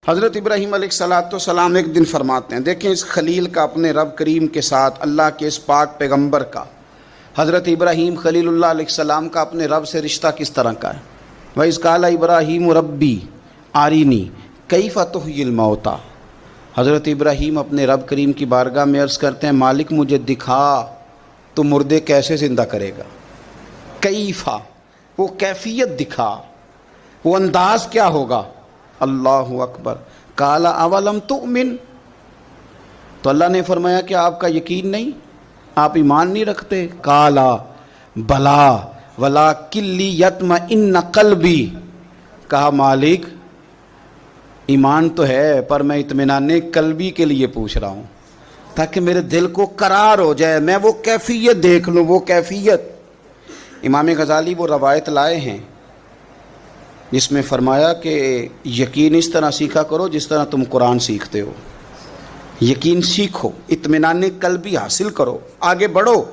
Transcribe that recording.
حضرت ابراہیم علیہ السلام ایک دن فرماتے ہیں، دیکھیں اس خلیل کا اپنے رب کریم کے ساتھ، اللہ کے اس پاک پیغمبر کا، حضرت ابراہیم خلیل اللہ علیہ السلام کا اپنے رب سے رشتہ کس طرح کا ہے۔ وَإِذْ قَالَ إِبْرَاهِيمُ رَبِّي أَرِنِي كَيْفَ تُحْيِي الْمَوْتَى۔ حضرت ابراہیم اپنے رب کریم کی بارگاہ میں عرض کرتے ہیں، مالک مجھے دکھا تو مردے کیسے زندہ کرے گا۔ کیفا، وہ کیفیت دکھا، وہ انداز کیا ہوگا۔ اللہ اکبر۔ قال اولم تؤمن، تو اللہ نے فرمایا کہ آپ کا یقین نہیں، آپ ایمان نہیں رکھتے۔ قال بلا ولکن لیطمئن قلبی، کہا مالک ایمان تو ہے پر میں اطمینان قلبی کے لیے پوچھ رہا ہوں، تاکہ میرے دل کو قرار ہو جائے، میں وہ کیفیت دیکھ لوں۔ وہ کیفیت امام غزالی وہ روایت لائے ہیں جس میں فرمایا کہ یقین اس طرح سیکھا کرو جس طرح تم قرآن سیکھتے ہو۔ یقین سیکھو، اطمینان قلبی حاصل کرو، آگے بڑھو۔